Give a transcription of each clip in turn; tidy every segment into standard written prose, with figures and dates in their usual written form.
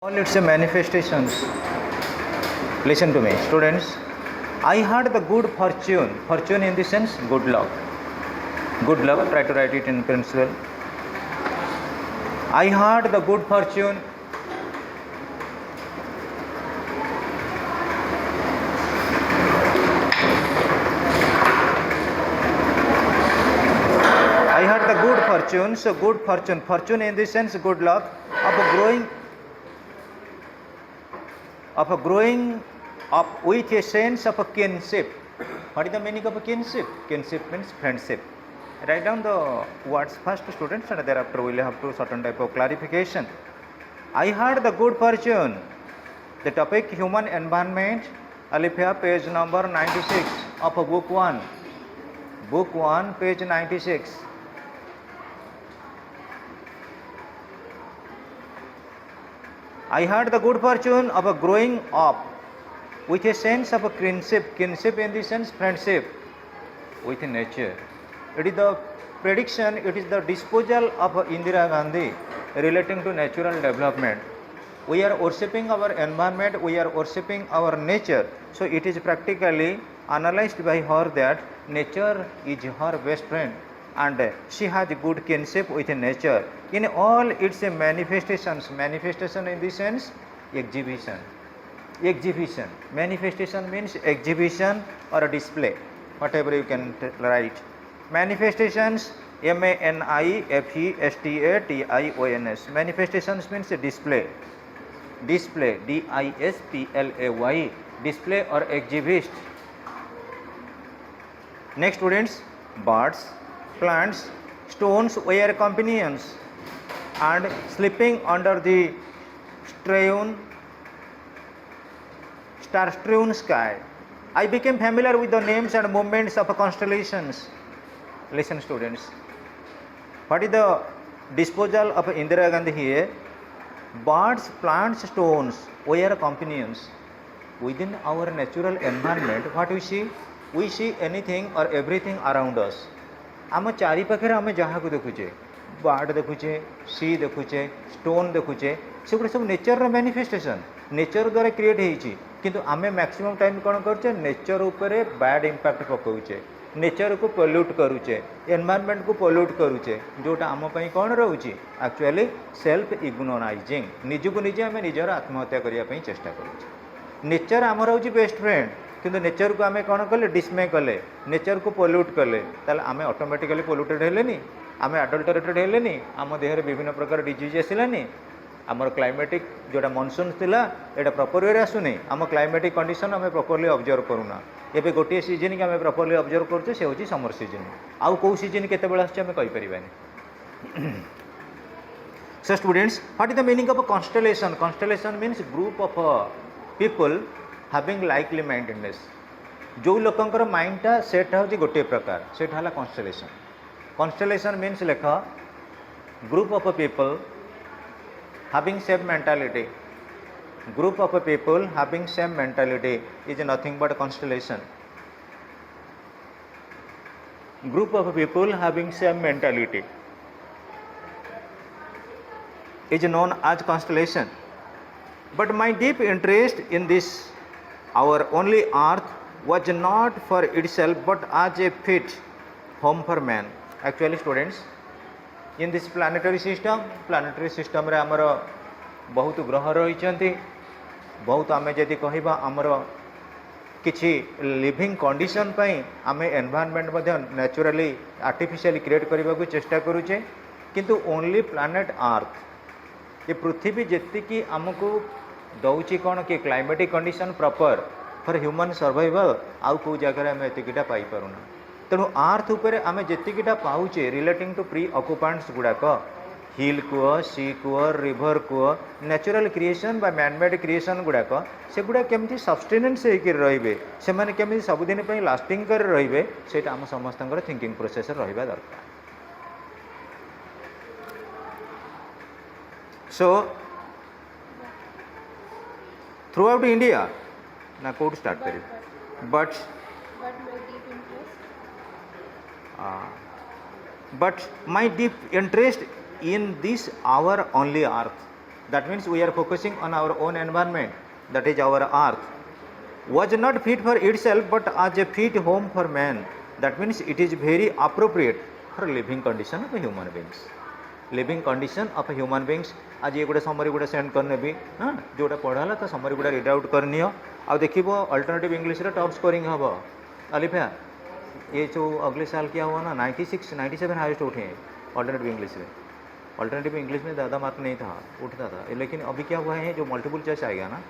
All its manifestations. Listen to me, students. I had the good fortune. Fortune in the sense good luck. Good luck. Try to write it in pencil. I had the good fortune. I had the good fortune. So good fortune. Fortune in the sense good luck of growing up with a sense of a kinship. What is the meaning of a kinship? Kinship means friendship. Write down the words first, students, and thereafter we will have to certain type of clarification. I had the good fortune. The topic human environment, Alifia, page number 96 of book 1. Book 1, page 96. I had the good fortune of growing up with a sense of a kinship in the sense friendship with nature. It is the prediction, it is the disposal of Indira Gandhi relating to natural development. We are worshipping our environment, we are worshipping our nature. So it is practically analyzed by her that nature is her best friend and she has good kinship with nature in all its manifestations. Manifestation in the sense exhibition. Manifestation means exhibition or a display, whatever you can write. Manifestations, manifestations. Manifestations means display, display, display or exhibit. Next, students, birds, plants, stones were companions, and sleeping under the star-strewn sky, I became familiar with the names and movements of constellations. Listen, students. What is the disposal of Indira Gandhi here? Birds, plants, stones were companions. Within our natural environment, what we see? We see anything or everything around us. आम चारि पाखे आम जहाँ को देखुचे, bird देखुचे, सी देखुचे, stone देखुचे, से गुड़ा सब nature manifestation, nature द्वारा क्रिएट होती, किंतु आमे मैक्सिमम टाइम कौन करचे, नेचर उपरे बैड इंपैक्ट पकाउचे, नेचर को पोल्यूट करूचे, एनवायरनमेंट को पोल्यूट करूचे, जोटा आम पई कौन रहउची, एक्चुअली सेल्फ इग्नोराइजिंग, निज को निजे आमे निजर आत्महत्या करिया पई चेष्टा करूचे. नेचर आम रहउची बेस्ट फ्रेंड, किंतु नेचर को आमे कौन कले, डिसमे कले, नेचर को पोल्यूट कले, ताले आमे ऑटोमेटिकली पोल्यूटेड हेलेनी, आमे अडल्टरेटेड हेलेनी, आम देहरे विभिन्न प्रकार डिजीज आसिलानी, आमर क्लाइमेटिक जोटा मनसून थिला एटा प्रॉपर वे आसुनी, आम क्लाइमेटिक कंडीशन आमे प्रॉपर्ली ऑब्जर्व करूना. एबे गोटे सीजन के आमे प्रॉपर्ली ऑब्जर्व करछे से होची समर सीजन. आउ को सीजन केते बेला आछे आमे कहि परिबानी. So students, what is the meaning of a constellation? Constellation means group of people having likely mindedness. जो लोकंकर माइंडटा सेट होची गोटे प्रकार, सेट हला constellation. Constellation means लेखा group of people having same mentality. Group of people having same mentality is nothing but constellation. Group of people having same mentality is known as constellation. But my deep interest in this, our only earth, was not for itself but as a fit home for man. Actually, students, in this planetary system रे आमर बहुत ग्रह रही, बहुत आमे जदि कहिबा आमर किछि लिविंग कंडीशन पई आमे एनवायरनमेंट मध्ये नेचुरली आर्टिफिशियली क्रिएट करबा को चेष्टा करूचे, किंतु ओनली प्लैनेट अर्थ, ये पृथ्वी जेतिकी आमको दउची कोन कि climatic condition proper for human survival, आउ को जगह आमे एतिकिटा पाई परुना. तेणु अर्थ उपरे आमे जेतिकिटा पाउचे रिलेटिंग टू प्री ऑक्युपेंट्स गुडाक, हिल कुओ, सी कुओ, रिवर कुओ, नेचुरल क्रिएशन बा मैनमेड क्रिएशन गुडाक, से गुडा केमती सस्टेनेंस होकर रहिबे, से माने केमती सबुदिन पई लास्टिंग कर रहिबे, सेटा आम समस्तंकर थिंकिंग प्रोसेस रहिबा दरकार. So throughout India, ना कोड स्टार्ट करी, but my deep interest in this our only earth, That means we are focusing on our own environment, that is our earth. Was not fit for itself but as a fit home for man. That means it is very appropriate for living condition of human beings. Living condition of human beings. आज ये गोटे summary गोटे send करने भी हाँ जोटा पढ़ाला तो summary गोटे रीड आउट करनी हो आ देखिए अल्टरनेटिव इंग्लिश रे टॉप स्कोरिंग हम अलिफा ये जो अगले साल क्या हुआ ना 96 97 हाईएस्ट उठे अल्टरनेटिव इंग्लिश में. अल्टरनेटिव इंग्लिश में ज़्यादा मार्क नहीं था उठता था लेकिन अभी क्या हुआ है जो मल्टीपल चॉइस आ गया ना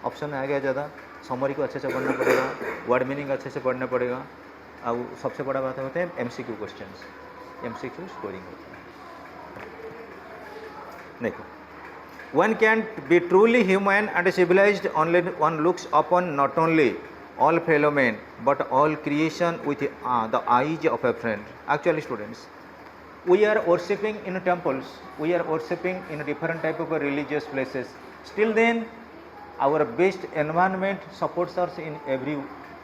ऑप्शन आ गया ज़्यादा समरी को अच्छे से पढ़ना पड़ेगा वर्ड मीनिंग अच्छे से पढ़ना पड़ेगा और सबसे बड़ा बात होते हैं MCQ क्वेश्चंस MCQ स्कोरिंग होता है. देखो one can be truly human and civilized only one looks upon not only all fellow men but all creation with the eyes of a friend. Actually students, we are worshipping in temples, we are worshipping in different type of religious places, still then our best environment supports us in every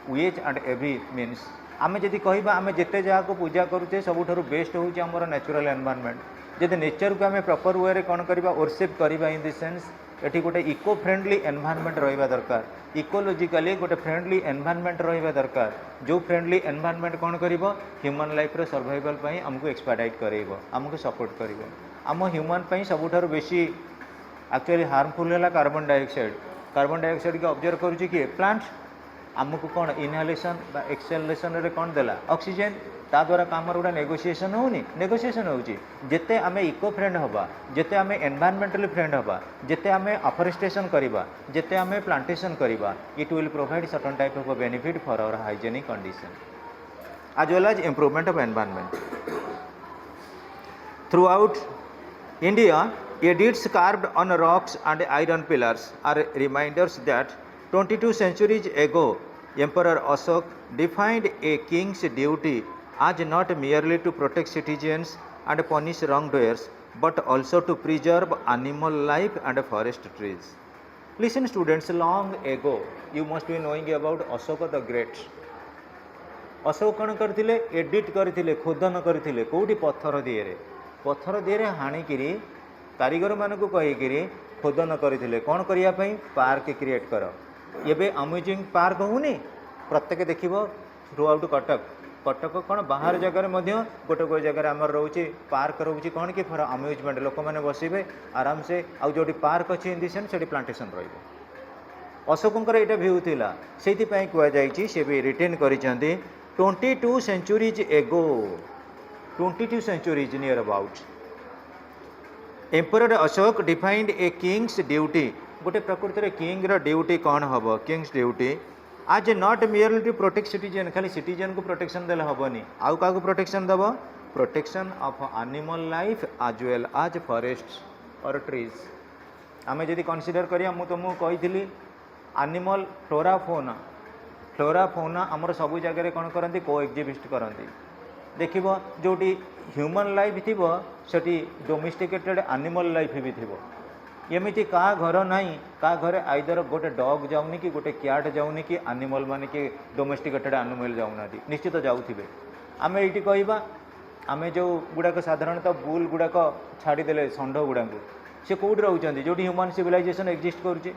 way and every means. आमे जदि कहबा आमे जेते जगह को पूजा करूचे सबुठारु best होउचे हमर natural environment. जदि नेचर को आमे प्रॉपर वे रे कोन करबा वर्शिप करबा इन द सेंस एठी गोटे इको फ्रेंडली एनवायरनमेंट रहिबा दरकार. इकोलॉजिकली गोटे फ्रेंडली एनवायरनमेंट रहिबा दरकार जो फ्रेंडली एनवायरनमेंट कोन करिवो ह्यूमन लाइफ रे सर्वाइवल पई हमको एक्सपेडाइट करेइबो हमको सपोर्ट करिवो. हम ह्यूमन पई सबुठारु बेसी एक्चुअली हार्मफुल है कार्बन डाइऑक्साइड. कार्बन डाइऑक्साइड के ऑब्जर्व करूची कि प्लांट आमको कौन इनहेलेशन बा एक्सहेलेशन रे कौन देला ऑक्सीजन ता द्वारा काम गोटे नेगोशिएशन होनी नेगोशिएशन होची. जेते आमे इको फ्रेंड हबा जेते आमे एनवायरनमेंटली फ्रेंड हबा जेते आमे अफरेस्टेशन करिबा जेते आमे प्लांटेशन करिबा it will provide certain type of benefit for our hygienic condition as well as improvement of environment. Throughout India, edicts carved on rocks and iron pillars are reminders that 22 centuries ago Emperor Ashok defined a king's duty as not merely to protect citizens and punish wrongdoers but also to preserve animal life and forest trees. Listen students, long ago you must be knowing about Ashoka the Great. Ashok कौन करथिले edit करथिले खोदन करथिले कोठी पत्थर दिए हाणिकी कारीगर मानक कहीकि खोदन करथिले कौन करिया पई पार्क क्रिएट कर. एबे अम्यूजिंग पार्क होनी प्रत्येक देखिबो थ्रू आउट कटक कटक कौन बाहर जगह गोटे गोटे जगह आमर रोचे पार्क रोचे कौन कि फॉर अम्यूजमेंट लोक मैंने बसबे आराम से आउ जो पार्क अच्छी इन दिस से प्लांटेशन रहिबो. अशोकंकर यहाँ भ्यू थिला सेति पई कुआ जाईची से भी retain करिसेंती 22 centuries ago 22 centuries near about Emperor Ashok defined a king's duty. गोटे प्रकृति रे किंग रो ड्यूटी कौन हम किंग्स ड्यूटी आज not merely to protect citizen खाली सिटीजन को प्रोटेक्शन देले हबनी आउ का प्रोटेक्शन दब protection of animal life as well as forests or trees. आमे जदि कंसीडर करिया मु तुमको कहिथिली एनिमल फ्लोरा फौना आमर सबू जगह कौन करती को एक्जिस्ट करती देख जोटी ह्यूमन लाइफ थी सेठी डोमेस्टिकेटेड एनिमल लाइफ भी थी. एमती का घर ना का घर आइदर गोटे डॉग जाऊनी कि गोटे क्याट जाऊनी कि एनिमल माने कि डोमेस्टिकेटेड एनिमल जाऊना निश्चित जाऊे. आम ये कहवा आम जो गुड़ाक साधारणतः बुल गुड़ाक छाड़ीदे षंढ गुड़ाक सी कौट रोचे जो ह्यूमन सिविलाइजेशन एक्जिस्ट करुचे.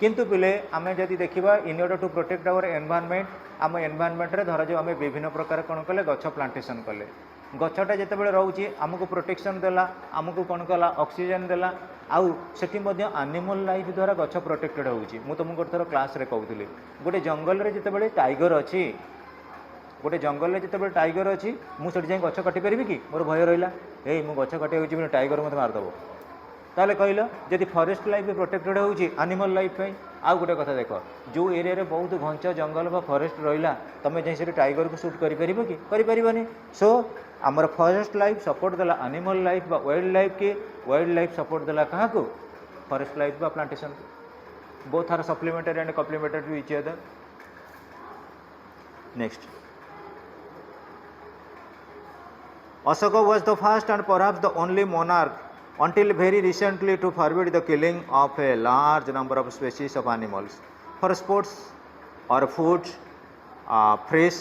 किंतु पिले आम जदि देखा in order to protect our environment आम एनवायरनमेंट रे धर जो आम विभिन्न प्रकार कौन कले गछ प्लांटेशन कले गछटा जितेबाला रोचे आमको प्रोटेक्शन देला आमको कौन कला ऑक्सीजन देला आउ सेठी एनिमल लाइफ द्वारा गछ प्रोटेक्टेड होउची. मु तुमको गोटे थर क्लास रे कहूली गोटे जंगल रे जितेबाला टाइगर अच्छी गोटे जंगल में जितेबाला टाइगर अच्छी मुझे जाए गछ काटी पारि कि मोर भय रहा ए मु गछ काटे टाइगर मत मारदेव ताले कहल जदि फॉरेस्ट लाइफ प्रोटेक्टेड होउची एनिमल लाइफ पे आउ गोटे कथा देख जो एरिया रे बहुत घंच जंगल बा फॉरेस्ट रहिला तमे जाई से टाइगर को शूट करि परिबो कि करि परिबनी. सो आमर फॉरेस्ट लाइफ सपोर्ट देला एनिमल लाइफ बा वाइल्ड लाइफ के वाइल्ड लाइफ सपोर्ट देला कहा को फॉरेस्ट लाइफ बा plantation both are supplementary and complementary to each other. Next Ashoka was the first and perhaps the only monarch until very recently to forbid the killing of a large number of species of animals for sports or food, fresh,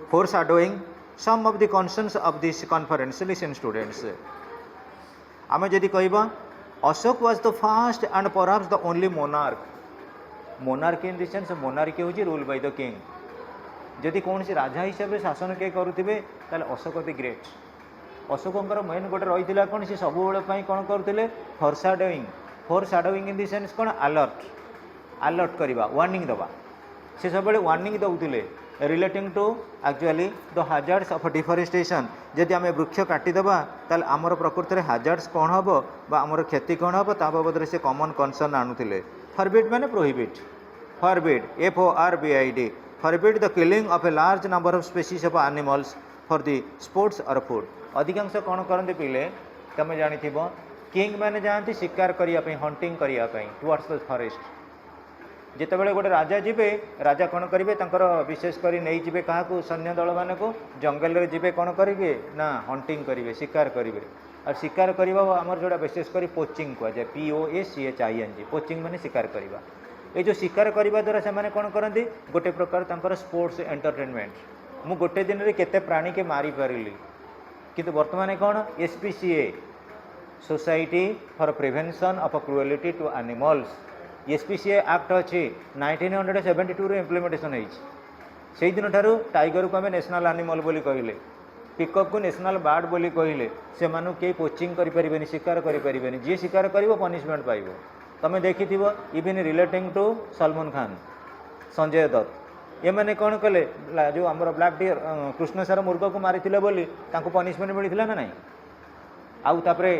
foreshadowing some of the concerns of this conference. Listen students, आम जदि कहबा Ashok was the fast and perhaps the only monarch monarch in the sense monarchy हूँ rule by the king जदि कौन सी राजा हिसाब से शासन किए करुवे ताले अशोक द ग्रेट अशोकंर मेन गोटे रही कौन सी सब कौन करुले फोरसाडोइंग इन द सेंस कौन अलर्ट अलर्ट करवा वार्निंग दवा से सब वार्निंग दौले relating to actually the hazards of deforestation जदि आम वृक्ष काटिदेबा ताल आमर प्रकृति में हाजार्ड्स कौन हम आमर क्षति कौन हम ता बाबद से कॉमन कंसर्न आणुले फॉरबिड माने prohibit forbid FORBID forbid the killing of a large number of species of animals for the sports और फूड अधिकांश कौन करते पिले तुम जानी किंग मैंने जाती शिकार करने हंटिंग करने टुवर्ड्स द फॉरेस्ट जितेबाला गोटे राजा जीवे राजा कौन करेंगे विशेषकर नहीं जी क्या सैन्य दल मान को जंगल में जी कौन करेंगे ना हंटिंग करेंगे शिकार करेंगे और शिकार करवा आमर जोड़ा विशेषकर पोचिंग कहुए POACHING पोचिंग माने शिकार करवा ये जो शिकार करने द्वारा से कौन करती गोटे प्रकार स्पोर्ट्स एंटरटेनमेंट मु गोटे दिन में केते प्राणी के मारी पारिली किंतु वर्तमान कौन SPCA society for prevention of cruelty to animals SPCA act अच्छी 1972 इम्प्लीमेंटेशन होई दिन ठारू टाइगर को आम नेशनल एनिमल बोली कहले पिकअप को नेशनल बार्ड बोली कहले से मानु के पोचिंग करें शिकार करें जी शिकार कर पनिशमेंट पाइब तुम देखि even relating to Salman Khan Sanjay Dutt ये मैंने कौन कले जो आम ब्लैक डियर कृष्ण सार मुर्ग को मारी बोली पनिशमेंट मिलता ना नहीं आउे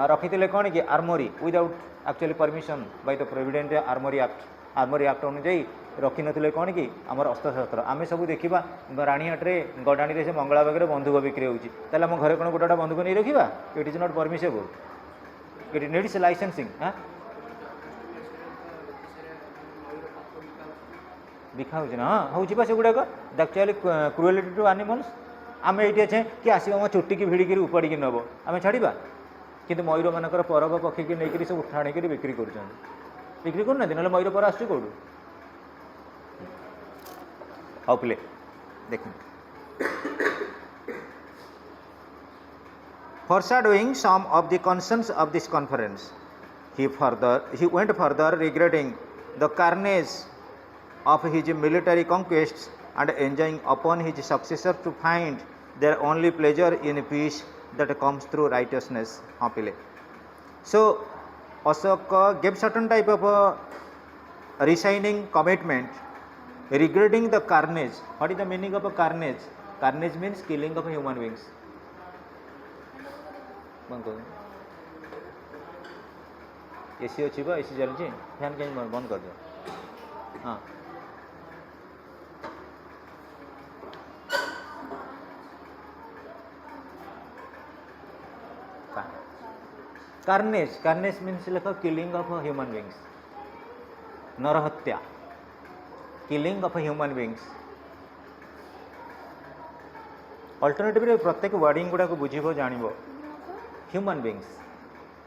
रखी कौन कि armoury without actually permission by the provident armoury act अनुजाई रखी नथिले कौन कि आमर अस्त्रशस्त्र आम सब देखा राणीहाटे गडाणी से मंगला बागे बंधुक बिक्री होती आम घर कौन गोटा बंधुक नहीं रखा it is not permissible it needs licensing बिका हो हाँ हूँ से गुड़ाक एक्चुअली क्रुएलिटी टू एनिमल्स आम ये अच्छे कि आस चुटी की भिड़िकी उपाड़ी नब आम छाड़ा किंतु मयूर मानकर परब पक्षी की नहीं सब ठाणी बिक्री करना ना मयूर पर आस कौटू हाउ प्ले देख foreshadowing some of the concerns of this conference he went further regretting the carnage of his military conquests and enjoying upon his successor to find their only pleasure in peace that comes through righteousness. So Ashoka gave certain type of resigning commitment regretting the carnage. What is the meaning of a carnage? Carnage means killing of human beings. AC अच्छी बा AC चलती fan कहीं बंद कर दो हाँ carnage carnage means लेख killing of human beings नरहत्या killing of human beings alternative प्रत्येक वर्डिंग गुड़ा बुझब जान ह्यूमन बींग्स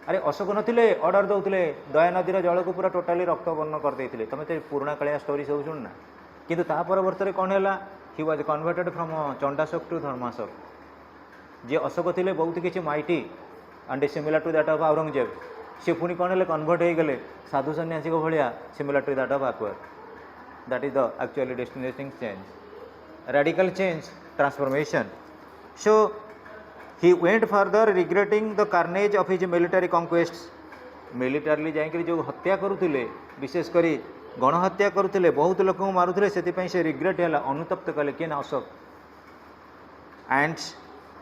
अरे अशोक नथिले ऑर्डर दौले दया नदीर जल को पूरा टोटाली रक्त वर्ण करदे तुम तो पुराणा कालिया स्टोरी सब शुणना किंतु ता परवर्त कौन है he was converted from Chandashoka to Dharmashoka जी अशोक थे बहुत किसी mighty and similar to that of Aurangzeb सी पुणी कौन है कन्वर्ट हो गले साधु सन्यासी भाया similar to that of Akbar that is the actually destinating change radical change transformation so he went further regretting the carnage of his military conquests military जाकर जो हत्या करुले विशेषकर गणहत्या करुले बहुत लोक मारुले से रिग्रेट है अनुतप्त कले किए Ashoka and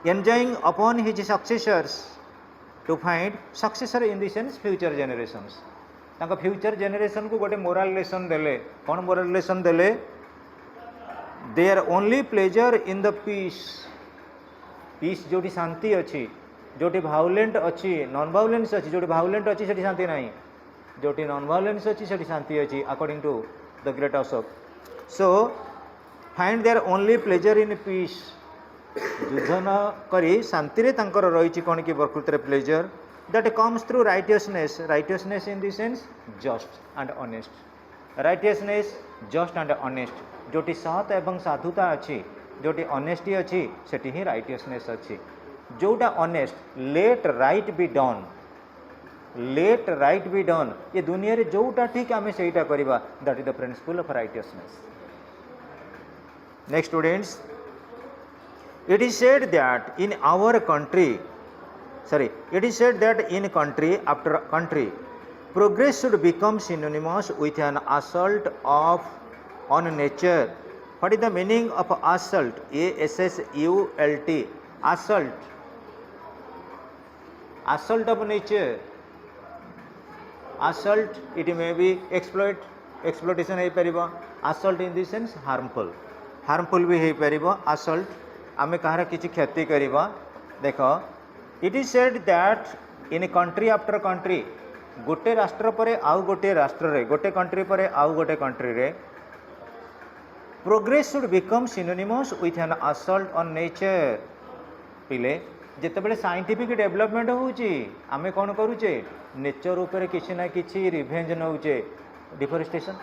enjoining upon his successors to find successor in the sense future generations future generation को गोटे मोराल लेसन देले कौन मोराल लेसन देले they are only pleasure in the peace peace जोटी शांति अच्छी जोटी भाउलेंट अच्छी नॉन भाउलेंस अच्छी जोटी भाउलेंट अच्छी से शांति नहीं जोटी नॉन भाउलेंस अच्छी से शांति अच्छी according to the great Ashoka so find there only pleasure in peace युद्ध न करी शांति रे तांकर रही कौन कि प्रकृति pleasure that comes through righteousness righteousness in the sense just and honest righteousness just and honest जोटी सत एवं साधुता अच्छी जोटी ऑनेस्टी अच्छी सेठी ही राइटियसनेस अच्छी जोटा honest let right be done let right be done ये दुनिया रे जोटा ठीक आम से करवा that is the principle of righteousness next students it is said that in our country it is said that in country after country progress should become synonymous with an assault of on nature. What is the meaning of assault? ASSULT assault of nature. Assault it may be exploitation है परिबा assault in this sense harmful भी है परिबा assault आमे कहार किसी क्षति करिबा देख it is said that in country after country गोटे राष्ट्र पर आउ गोटे राष्ट्र रे गोटे कंट्री पर आउ गोटे कंट्री रे progress should become synonymous with an assault on nature पिले जितेबाला साइंटिफिक डेवलपमेंट होउची आमे कौन करूचे नेचर ऊपर किसी ना किसी रिवेंज नौचे डिफोरेस्टेशन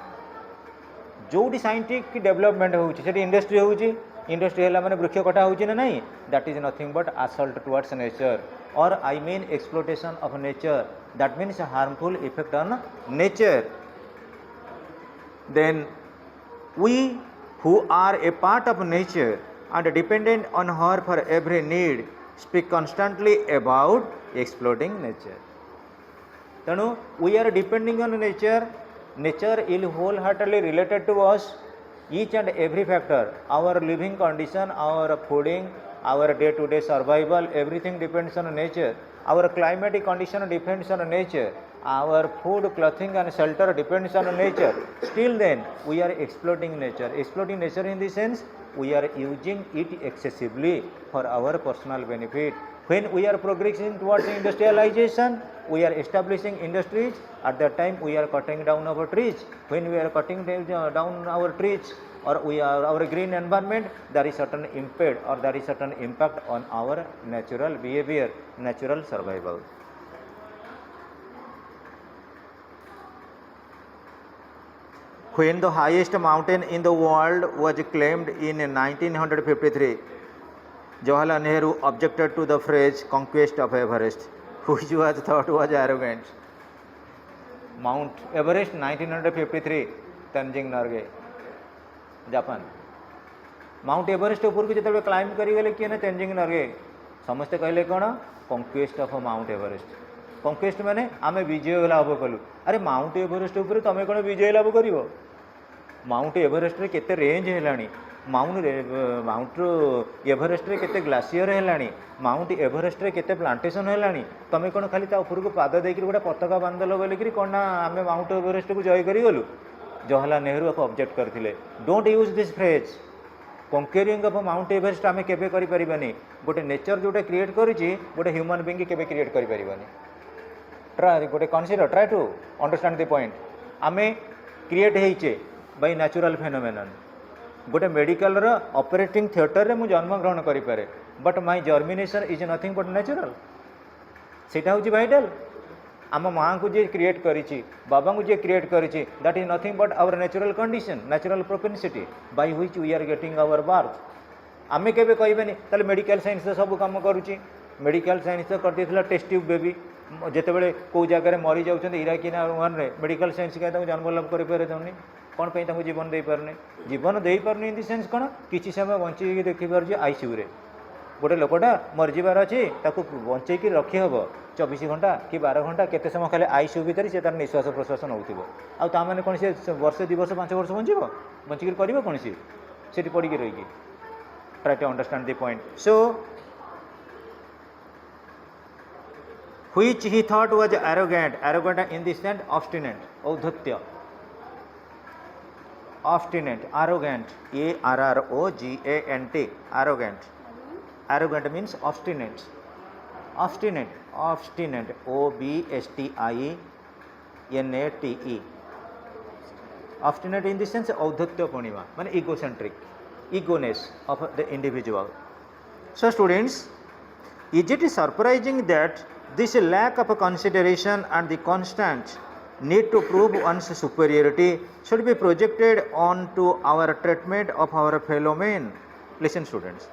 जोटी साइंटिफिक डेवलपमेंट होउची सेठी इंडस्ट्री होउची इंडस्ट्री है मैंने वृक्ष कटा होची ना नहीं that is nothing but assault towards nature और I mean exploitation of nature that means harmful effect on nature then we who are a part of nature and dependent on her for every need speak constantly about exploiting nature tenu we are depending on nature is wholeheartedly related to us each and every factor our living condition our fooding our day to day survival everything depends on nature our climatic condition depends on nature our food clothing and shelter depends on nature still then we are exploiting nature in the sense we are using it excessively for our personal benefit when we are progressing towards industrialization we are establishing industries at that time we are cutting down our trees when we are cutting down our trees or we are our green environment there is certain impede or there is certain impact on our natural behavior natural survival when the highest mountain in the world was claimed in 1953 Jawaharlal Nehru objected to the phrase conquest of Everest which was thought was arrogant Mount Everest 1953 Tenzing Norgay Japan mount Everest ऊपर को जो climb करेंगे किए ना तेंजिंग नॉर्गे समस्ते कहले कौन conquest of Mount Everest conquest माने आमे विजय लाभ कलु अरे माउंट एवरेस्ट ऊपर तुम कौन विजय लाभ कर माउंट एवरेस्ट रे केते रेंज है माउंट एवरेस्ट रे केते ग्लासीयर है माउंट एवरेस्ट रे केते प्लांटेशन है तुम कौन खाली ऊपर को पाद देकर गोटे पताका बांधल बोलिकी कौन ना आम माउंट एवरेस्ट को जय करूँ जवाहरलाल नेहरू को ऑब्जेक्ट करते don't use this phrase conquering of Mount Everest आम केबे करि परिबानी गोटे नेचर जोटे क्रिएट करिछि गोटे ह्यूमन बीइंग केबे क्रिएट करि परिबानी ट्राई गोटे consider try to understand the point आमे क्रिएट हेइचे बाय नेचुरल फेनोमेनन गोटे मेडिकल रो ऑपरेटिंग थिएटर रे मु जन्म ग्रहण करि पारे but my germination is nothing but natural सेटा होछि वाइटल आम माँ को जे क्रिएट करिछि बाबा को जे क्रिएट करिछि that is nothing but our natural condition natural propensity by which we are getting our birth आमे केबे कहबेनी ताले मेडिकल साइंस सब काम करूछि मेडिकल साइंस कर देथिला टेस्ट ट्यूब बेबी जेतेबेले को जगह मरी जाउछन इराकी ना वन रे मेडिकल साइंस के जन्म लाभ करि पारे दउनी कौन पे जीवन दे पारने जीवन दे पारने इन द सेंस कौन किसी समय बंची देखि पार आईसीयू रे गोटे लोकटा मरीजार अच्छी बंचेक रखी हम 24 घंटा कि 12 घंटा केते समय खाली आईसीयू भितर से तार निश्वास प्रश्वास नौथिबो आ ता माने कोन से वर्ष 2 वर्ष 5 वर्ष बंचिबो बंचिक करिवो कोन से पड़ी रही try to understand the point so which he thought was arrogant in this sense obstinate औद्धत्य obstinate arrogant ARROGANT arrogant means obstinate OBSTINATE obstinate in the sense औद्धत्य पूर्णिमा माने egoness of the individual. So students, is it surprising that this lack of consideration and the constant need to prove one's superiority should be projected onto our treatment of our fellow men? Listen students,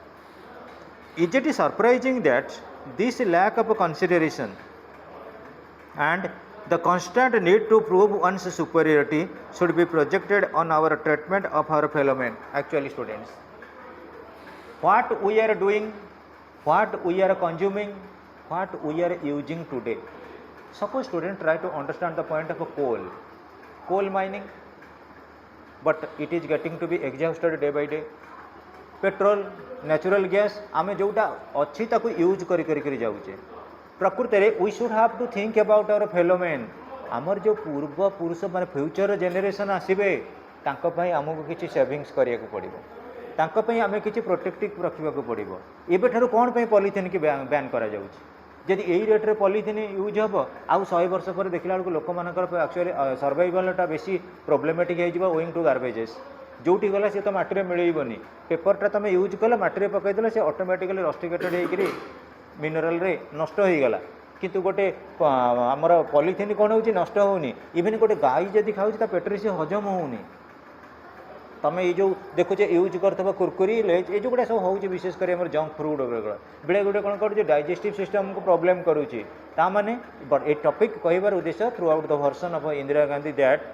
is it surprising that this lack of consideration and the constant need to prove one's superiority should be projected on our treatment of our fellow men. Actually students, what we are doing, what we are consuming, what we are using today. Suppose students try to understand the point of a coal mining, but it is getting to be exhausted day by day. Petrol natural gas आम जोटा अच्छी ताको use करी जाऊे प्रकृति में we should have to think about our fellow man आमर जो पूर्व पुरुष माने फ्यूचर जेनेरेशन आसबे आमको किसी सेविंग्स करिया को पड़िबो तांको पई आमे किसी प्रोटेक्टिव रखा पड़ो एबे ठारू कौन पे पॉलिथिन की बैन करा जाउछि जदि यही रेट रे पॉलिथिन यूज हम आउ 100 वर्ष पर देखला बेलू लोक मानकर एक्चुअली सर्वाइवलटा बेसी प्रोब्लेमेटिक हो ओइंग टू गार्बेजेस जोटी गला सी तो माटी में मिलबनी पेपरटा तुम यूज कल माटी पकईदेल से ऑटोमेटिकली रस्टिकेटेड होकर मिनरल रे नष्ट हो गला किंतु गोटे आमर पॉलिथिन कौन हो नष्ट होनी इवेन गोटे गाई जदि खाऊँ पेटर से हजम होनी तुम ये जो देखुचे यूज कर कुरकुरी लेज ये जो गुड़ा सब हो विशेषकर जंक फ्रूट बेले गुटे कौन कर डाइजेस्टिव सिस्टम को प्रोब्लेम करुच्ची ताने बट ए टॉपिक कहबार उद्देश्य throughout the version of Indira Gandhi that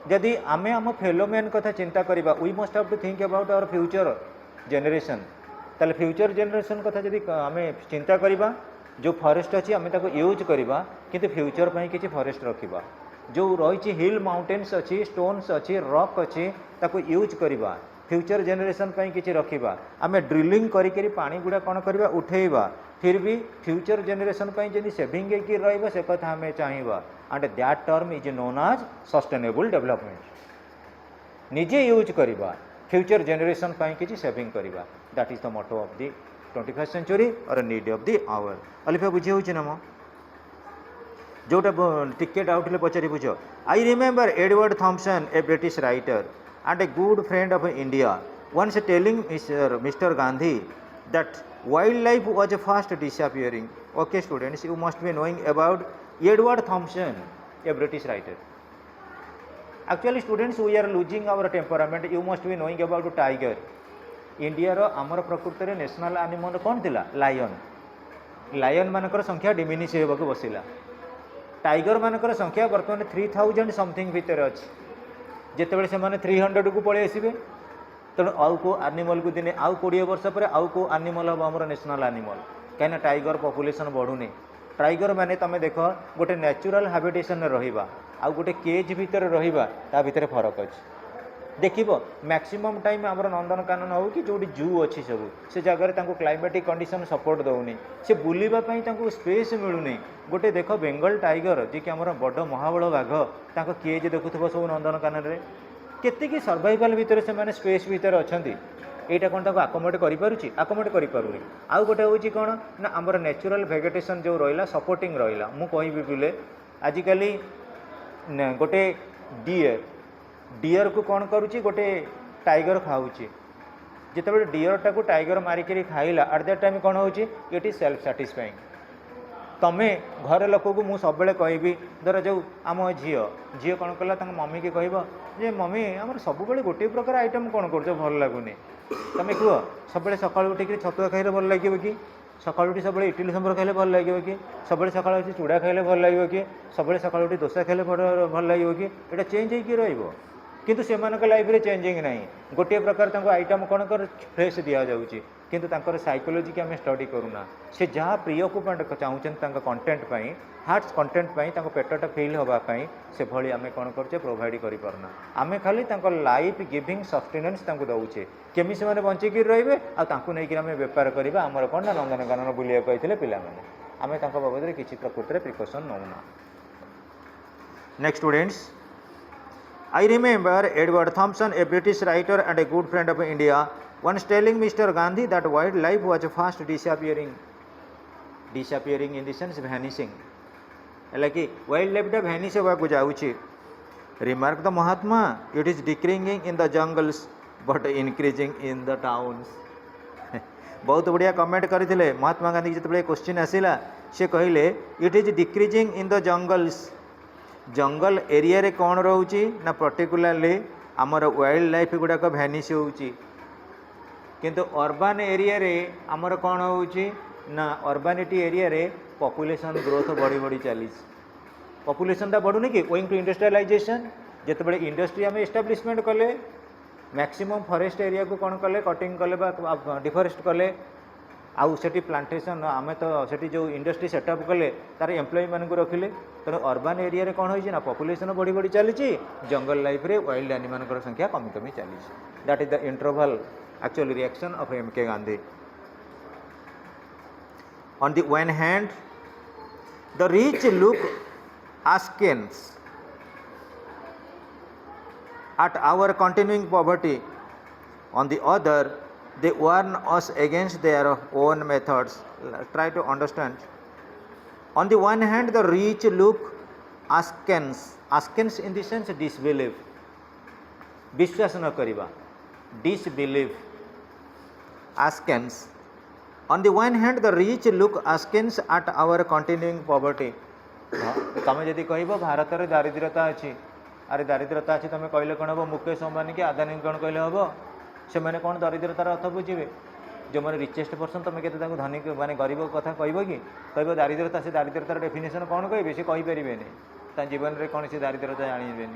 जदि आमे आम फेलो मैन कथा चिंता करिबा we must have to think about our future generation ताले फ्यूचर जेनरेशन कथा जदि आमे चिंता करिबा जो फॉरेस्ट अच्छी आमे ताको यूज करिबा किंतु फ्यूचर पई किछि फॉरेस्ट रखिबा जो रही हिल माउंटेन्स अच्छी स्टोन्स अच्छी रॉक अच्छी ताको यूज करिबा फ्यूचर जेनरेशन पई किछि रखिबा आमे ड्रिलिंग करी पानी गुडा कोन करिबा उठेइबा फिर भी फ्यूचर जेनरेशन पई जदि सेविंग की रहइबा से कथा हमें चाहिबा and that term is known as sustainable development निजे यूज करिबा फ्यूचर जेनरेशन पई किछि सेविंग करिबा that is the motto of the 21st century और नीड ऑफ द आवर अलिफा बुझे होछि ना जोटा टिके डाउट ले पचारि बुझ I remember Edward Thomson a British writer and a good friend of India once telling Mr. Gandhi that wildlife was fast disappearing. Okay students, you must be knowing about Edward Thompson, a British writer. Actually students, we are losing our temperament. You must be knowing about tiger. India रो आमर प्रकृति रे national animal कौन थिला lion lion मानकर संख्या diminish होबाक बसिला tiger मानकर संख्या बर्तमान 3000 समथिंग भितर अछि जितेबाला से माने 300 को पळे आसीबे तेणु आउ को एनिमल को दिने आउ 20 वर्ष पर आउ को एनिमल हम आमर नेशनल एनिमल कहीं टाइगर पॉपुलेशन बढ़ुनी टाइगर माने तमे देख गोटे नेचुरल हैबिटेशन रहिबा आउ गोटे केज भितर रहिबा ता भितर फरक अछि देखिबो मैक्सिमम टाइम आमर नंदनकानन हो कि जोटी जू अच्छी सब से जगह तांको क्लाइमेटिक कंडीशन सपोर्ट दउनी से बुलिबा पई तांको स्पेस मिलुनी गोटे देख बेंगल टाइगर जी कि आमर बड़ महाबल बाघ तांको केज देखुथबो सब नंदनकानन रे केते कि सर्वाइवल भितर से माने स्पेस भितर अछंती एटा कोन ताको अकोमोडेट करि पारुची अकोमोडेट करि पारुनी आउ गोटे होची कोन ना आमर नेचुरल वेजिटेशन जो रहिला सपोर्टिंग रहिला मु कहिबि बिले आजिकली गोटे डियर को कौन करुच्ची गोटे टाइगर खाऊँची जिते डियरटा को टाइगर मारिक खाइला एट दैट टाइम कौन होची इट इज सेल्फ साटिस्फाइंग तमें घर लोक को मुझे सब कहि धर जो आम झी कौन कला मम्मी की कह जे मम्मी आम सब गोटे प्रकार आइटम कौन कर भल लगुनि तुम कह सब सकाल उठिक छतुआ खाइले भल लगे कि सकाल उठी सब इडली सांबर खाइले भल लगे कि सब सकाल उठी चूड़ा खाइले भल लगे कि सब सकाल उठी डोसा खाइले भल लगे कि ये चेंज होकर रही किंतु से लाइफ रे चेंजिंग नहीं गोटे प्रकार आइटम कौन कर फ्रेश दि जाऊँगी किंतु तांकर साइकोलॉजी की आम स्टडी करूना से जहाँ प्रिय को चाहूँ कंटेंट हार्ट्स कंटेंट पेटटा फिल होगापाई से भली आम कौन कर प्रोवाइड करना आम खाली लाइफ गिविंग सस्टेनेंस दौचे केमी से बंचिक रे आम बेपार करवा आमर कौन ना नंदनकानन बुलिया कहते पिला आम बाबद किसी प्रकृति प्रिकसन नौना next students I remember Edward Thompson, a British writer and a good friend of India, once telling Mr. Gandhi that wildlife was fast disappearing. Disappearing in the sense vanishing. Like wildlife टा vanish होगा जाऊँची. Remark the Mahatma, it is decreasing in the jungles but increasing in the towns. बहुत बढ़िया comment करथिले महात्मा गांधी जिते question आसिला से कहले it is decreasing in the jungles jungle area रे कौन रोची ना पर्टिकुलरली आमर वाइल्ड लाइफ गुड़ाक भैनिश होची किंतु अर्बान एरिया रे आमर कौन होची ना अर्बानिटी एरिया रे पॉपुलेशन ग्रोथ बढ़ी बढ़ी चली पॉपुलेशनटा बढ़ुनि कि ओइंग टू इंडस्ट्रियलाइजेशन जिते इंडस्ट्री आम एस्टाब्लिशमेंट कले मैक्सिमम फॉरेस्ट एरिया को कौन कले कटिंग कले डिफरेस्ट कले आउ से प्लांटेशन आम तो से जो इंडस्ट्री सेटअप कले तार एम्प्लॉय मान रखिले तेणु अर्बान एरिया कौन हो पॉपुलेशन बढ़ी बढ़ी चली जंगल लाइफ रे वाइल्ड एनिमल संख्या कमी कमी चली that is the interval actually reaction of MK. Gandhi. On the one hand, the rich look askance at our continuing poverty. On the other, they warn us against their own methods. Try to understand. On the one hand, the rich look askance. Askance in the sense disbelief. विश्वास न करिबा. Disbelief. Askance. On the one hand, the rich look askance at our continuing poverty. तमें जदि कह भारत में दारिद्रता अच्छी अरे दारिद्रता अच्छी तुम कहले कौन हम मुकेश अंबानी कि आदानी कौन कहले हम से मैंने कौन दारिद्रतार अर्थ बुझे जो मैंने रिचेस्ट पर्सन तुम के धनी माने गरीब कथा कह कि कह दारिद्रता से दारिद्रतार डेफिनेशन कौन कहे से कहींपारे जीवन में कौन से दारिद्रता जानवे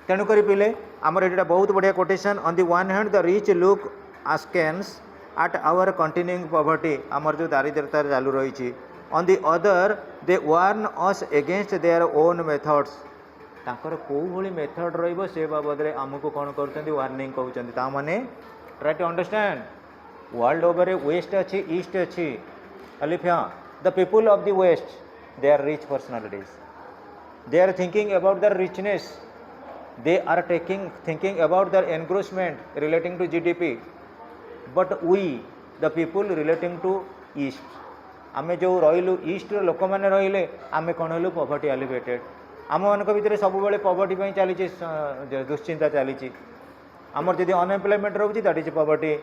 तेणुक पिले आमर ये बहुत बढ़िया quotation. On the one hand the rich look askance at our continuing poverty आमर जो दारिद्रता चालू रही. On the other, they warn us against their own methods. तांकर को भली मेथड रहिबो से बाबद रे हमको कोन करचंदी वार्निंग कहउचंदी ता माने try to understand. World over रे वेस्ट अच्छी ईस्ट अच्छी अलिफिया the people of the west they are rich personalities. They are thinking about their richness. They are thinking about their engrossment relating to GDP. But we the people relating to east आमे जो रहिलु east लोक मैंने रहिले आमे कौन हलु poverty elevated. आम मान भितर सब पॉवर्टी चली दुश्चिंता चली आमर जदि अनएम्प्लॉयमेंट रोचे that is poverty.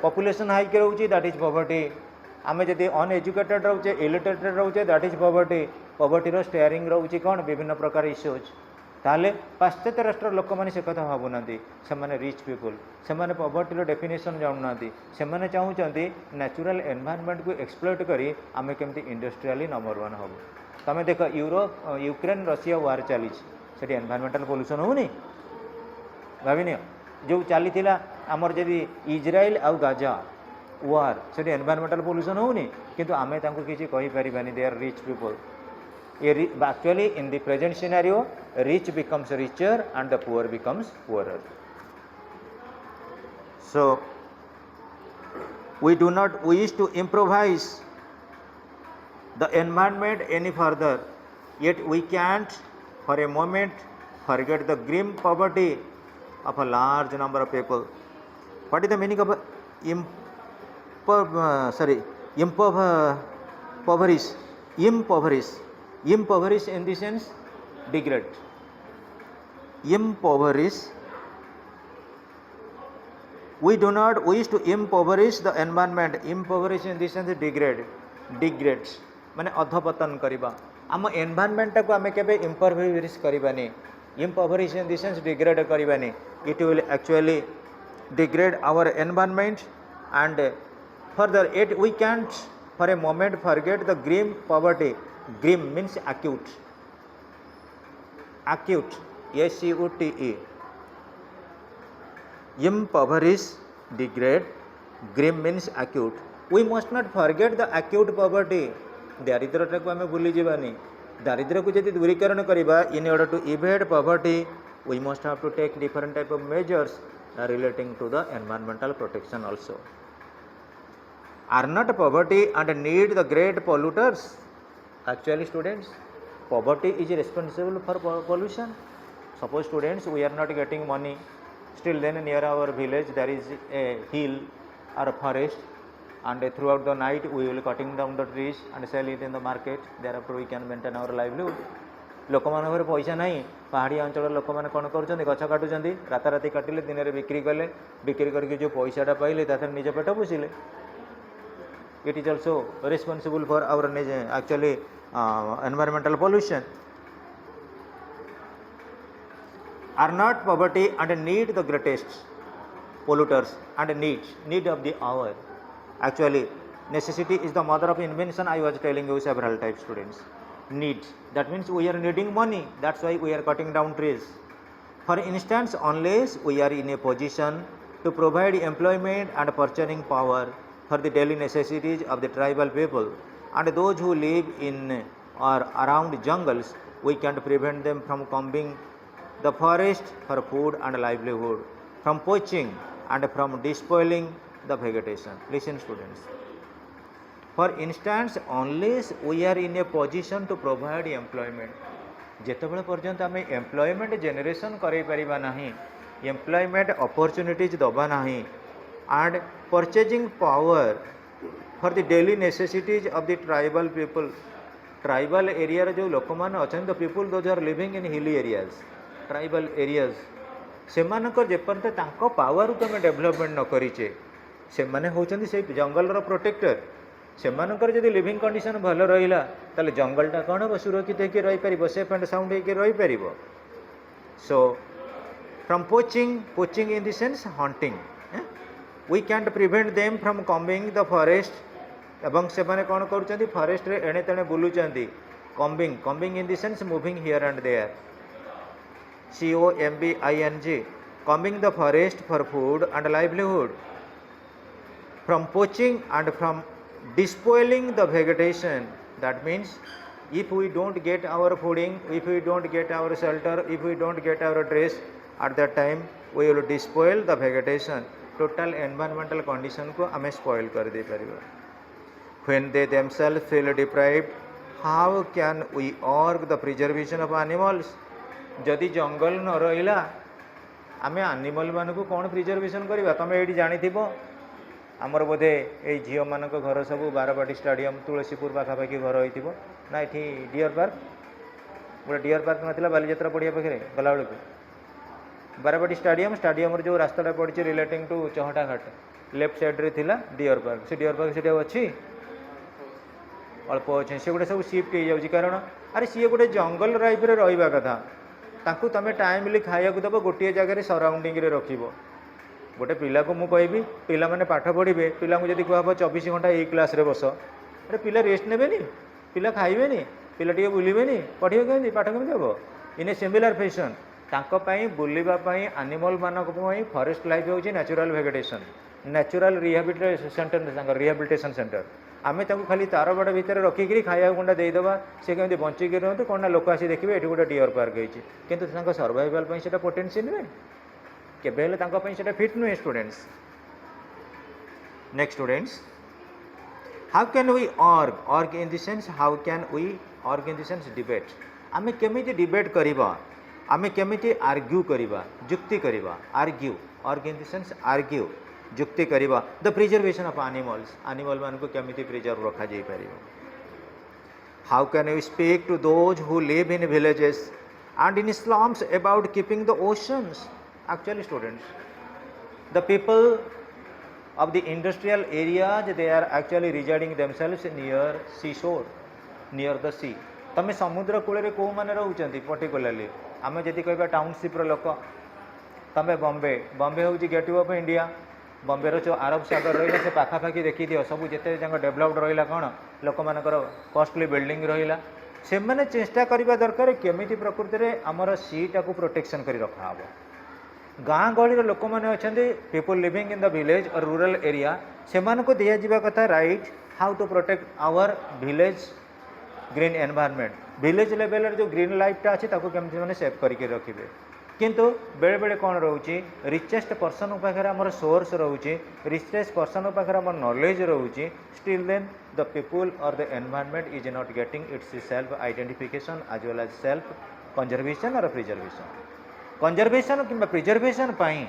Population hike रोचे दैट इज पॉवर्टी. आमे जदि अनएजुकेटेड रोचे इलिटरेटेड रोचे दैट इज पॉवर्टी. पॉवर्टीर स्टेयरिंग रोचे कौन विभिन्न प्रकार इश्यूज. ताले पाश्चात्य राष्ट्र लोक मैंने से कथा भावुना से रिच पीपुल से पॉवर्टी डेफिनेशन जानूना से चाहूँगी नेचुरल एनवायरनमेंट को एक्सप्लोइट करी आमे केमती इंडस्ट्रियली नंबर वन हम. तमें देख यूरोप यूक्रेन रशिया वार चली से एनवायरमेंटल पोल्यूशन होनी भाविनी जो चली आमर जदि इज्राइल आउ गाजा वार से एनवायरमेंटल पोल्यूशन होनी किंतु आमे किसी कहींपारानी they are rich people. Actually in the present scenario rich becomes richer and the poor becomes poorer. So we do not wish to improvise the environment any further, yet we can't for a moment forget the grim poverty of a large number of people. What is the meaning of impoverish in the sense degrade. Impoverish. We do not wish to impoverish the environment. Impoverish in the sense degrade. Degrades माने अधपतन करिबा. आम environment को आमे केबे impoverish करिबानी. Impoverish in the sense degrade करिबानी. It will actually degrade our environment and further it we can't for a moment forget the grim poverty. Grim means acute. Acute. ACUTE. Impoverish, degrade. Grim means acute. We must not forget the acute poverty. दारिद्रता को आमे भूली जीवानी. दारिद्र को यदि दूरीकरण करिबा in order to evade poverty we must have to take different type of measures relating to the environmental protection also. Are not poverty and need the great polluters? Actually students, poverty is responsible for pollution. Suppose students we are not getting money, still then near our village there is a hill or a forest and throughout the night we will cutting down the trees and sell it in the market. Thereafter we can maintain our livelihood. लोक मान पैसा ना पहाड़िया अंचल लोक मैंने कौन कर गच काटुंट राताराति काटिले दिन में बिक्री कले बिक्री करके जो पैसाटा पाइले निज पेट पोषिले. It is also responsible for our actually environmental pollution. Are not poverty and need the greatest polluters and need of the hour. Actually necessity is the mother of invention. I was telling you several times students. needs. That means we are needing money. That's why we are cutting down trees. For instance, unless we are in a position to provide employment and purchasing power for the daily necessities of the tribal people and those who live in or around jungles, we can't prevent them from combing the forest for food and livelihood, from poaching and from despoiling the vegetation. Listen, students. For instance, unless we are in a position to provide employment, ଯେତେବେଳେ ପର୍ଯ୍ୟନ୍ତ ଆମେ employment generation କରାଇପାରିବା ନାହିଁ, employment opportunities ଦେବା ନାହିଁ, and purchasing power for the daily necessities of the tribal people, tribal ଏରିଆର ଯେଉଁ ଲୋକମାନେ ଅଛନ୍ତି, the people those are living in hilly areas, tribal areas, ସେମାନଙ୍କର ଯେପର୍ଯ୍ୟନ୍ତ ତାଙ୍କ ପାୱାରକୁ ଆମେ ଡେଭଲପମେଣ୍ଟ ନ କରିଛେ, ସେମାନେ ହେଉଛନ୍ତି ସେଇ ଜଙ୍ଗଲର ପ୍ରୋଟେକ୍ଟର। ସେମାନଙ୍କର ଯଦି ଲିଭିଂ କଣ୍ଡିସନ୍ ଭଲ ରହିଲା ତାହେଲେ ଜଙ୍ଗଲଟା କ'ଣ ହେବ, ସୁରକ୍ଷିତ ହେଇକି ରହିପାରିବ, ସେଫ୍ ଆଣ୍ଡ ସାଉଣ୍ଡ ହେଇକି ରହିପାରିବ। So from poaching in the sense hunting, we can't prevent them from combing the forest, ଏବଂ ସେମାନେ କ'ଣ କରୁଛନ୍ତି, ଫରେଷ୍ଟରେ ଏଣେ ତେଣେ ବୁଲୁଛନ୍ତି। Combing in the sense moving here and there, COMBING, combing the forest for food and livelihood, from poaching and from despoiling the vegetation. That means if we don't get our fooding, if we don't get our shelter, if we don't get our dress, at that time we will despoil the vegetation. Total environmental condition को हमें spoil कर दे परिवा. When they themselves feel deprived, how can we urge the preservation of animals? जदि जंगल न रहिला आमे animal मानक कौन preservation करवा। तुम ये जानिथिब आमर बोधे ये झील मान घर सब बारवाटी स्टाडियम तुलसीपुर पाखापाखि घर होइथिबो ना, ये डियर पार्क गोटे डियर पार्क नाला बालीजात्रा पड़िया पाखे गला बेलू बारवाटी स्टाडियम जो रास्ताटा पड़ी रिलेटिंग टू चहटा घाट लेफ्ट साइड्रे थिला डियर पार्क, से डियर पार्क से अच्छी अल्प अच्छे से गोटे सब सिफ्ट हो जाऊँगी, कारण अरे सी गोटे जंगल लाइफ रे रहिबा कथा, ताकू तुम टाइमली खाया दब, गोटे जगह सराउंडिंग रे रखिबो। गोटे पिला को मु कहबी पिला माने पाठ पढ़िबे, पिला को जदि कहब 24 घंटा ए क्लास रे बस, अरे पिला रेस्ट नेबेनी, पिला खाइबेनी, पिला टिके बुलिबेनी, पढ़िबे केमि, पाठ केमि देबो। इन ए सिमिलर फैशन तांको पई बुलिबा पई एनिमल मानक पई फॉरेस्ट लाइफ होची natural vegetation, natural rehabilitation centre. आमे तांको खाली तार बाड़ भितर रखिकी खाया गुंडा देदेबा, से केमि बंचिकी रहतु कौन ना लोक आसी देखिए ये गोटे डियर पार्क होती, किंतु सर्वाइवल से पोटेंशियल नुहे, केवे फिट नुहे। Students next students, how can we argue in the sense, how can we argue in the sense debate, आमे केमिति डिबेट करिबा, आमे केमिति आर्ग्यू करिबा, जुक्ति करिबा, आर्ग्यू, अर्ग इन द सेंस आर्ग्यू, जुक्ति करिबा the preservation of animals, animal मान को केमिति प्रिजर्व रखा जाई परिबो। How can we speak to those who live in villages and in slums about keeping the oceans. Actually students, the people of the industrial areas, they are actually residing themselves near seashore, near the sea. तमें समुद्र cool रे को माने रहउचंती particularly, आमे जदि कहबा township रो लोक, तमें बॉम्बे हूँ गेटवे ऑफ इंडिया, बॉम्बे रो जो अरब सागर रहिला से पाखापाखि देखी दियो, सब जिते जंग डेवलप्ड रहिला कौन लोक मानकर कॉस्टली बिल्डिंग रहिला, से माने चेष्टा करबा दरकार केमिति प्रकृति रे हमर सीटा को प्रोटेक्शन करी रखा हबो। गाँ गहली लोक मैंने अच्छा people living in the village और रूरल एरिया, से को दिया जावा कथा right how to protect our village green environment, village level जो ग्रीन लाइफटा अच्छी केमती मैंने सेव करके रखिए। किंतु बेले बेले कौन रोचे, रिचेस्ट पर्सन पाखे आमर सोर्स रोचे, रिचेस्ट पर्सन पाखे आम नॉलेज रोचे, still then the people or the environment is not getting its self identification as well as self conservation or preservation. Conservation कि प्रिजर्वेशन पाई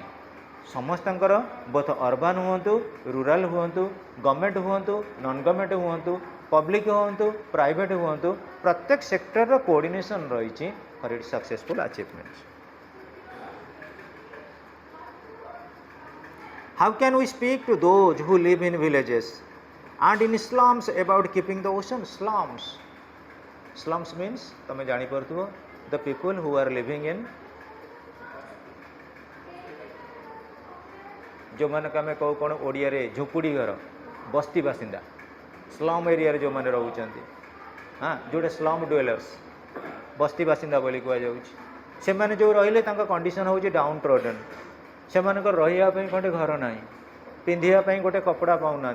समस्तंकर बोथ अर्बान हुंतु, रूरल हुंतु, गवर्नमेंट हुंतु, नॉन गवर्नमेंट हुंतु, पब्लिक हुंतु, प्राइवेट हुंतु, प्रत्येक सेक्टर रो कोऑर्डिनेशन रही for its successful achievement. How can we speak to those who live in villages and in slums about keeping the ocean. Slums means तमें जानी पड़थुव the people who are living in, जो मैंने आम कहू कौन ओडिया रे झुपुड़ी घर, बस्ती बासिंदा, स्लम एरिया जो मैंने रोचंती, हाँ जोटा स्लम डुएलर्स बस्ती बासिंदा बोली कहने जो रही कंडीशन हूँ डाउन ट्रोडन से रही खंडे घर ना पिंधापी गोटे कपड़ा पाऊना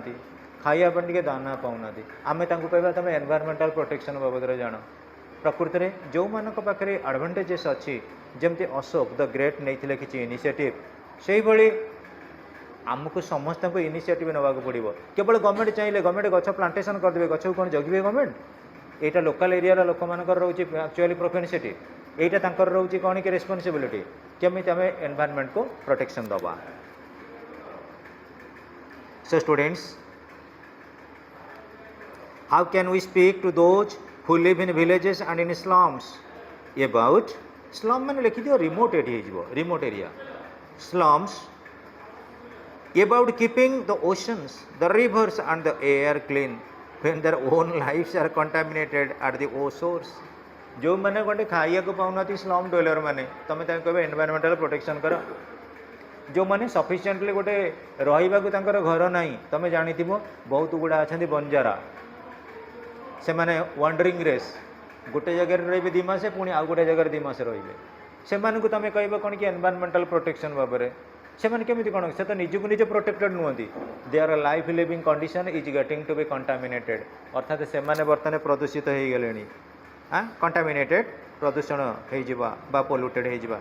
खाइबा टे दाना पाऊना आम कहवा तुम एनवायरमेंटल प्रोटेक्शन बाबद जान प्रकृति में जो मान पाखे एडवांटेजेस अच्छी जमती अशोक द ग्रेट नहीं किसी इनिशिएटिव से भाई आमको समस्त को इनिशिएटिव नवा पड़ो केवल गवर्नमेंट चाहिए गवर्नमेंट गछ प्लांटेशन करदे गछ को कौन जगिए गवर्नमेंट यहाँ लोकल एरिया लोक मान रोचे एक्चुअली प्रोफेसिटी यहाँ रोचे कौन कि रेस्पॉन्सिबिलिटी केमी आम एनवायरमेंट को प्रोटेक्शन दबा so students how can we speak to those who live in villages and in slums about slum मैंने लिखी दियो remote area slums about keeping the oceans the rivers and the air clean when their own lives are contaminated at the source जो मैंने गोटे खाइया को पाऊना slum dweller मैंने तुम कह एनवायरमेंटल प्रोटेक्शन कर जो मैंने सफिशिएंटली गोटे रहा घर ना तुम जानी बहुत गुड़ा अच्छा बंजारा से माने वंडरिंग रेस गोटे जगह रे दी मासे पुणी आउ गोटे जगह दी मासे रे से तुम कह कौन कि एनवायरमेंटल प्रोटेक्शन भाव से केमी कौन से तो निजक निज प्रोटेक्टेड नुहति their life living condition is getting to be contaminated अर्थात से बर्तमान प्रदूषित हो गले कंटामिनेटेड प्रदूषण हो पोल्यूटेड हो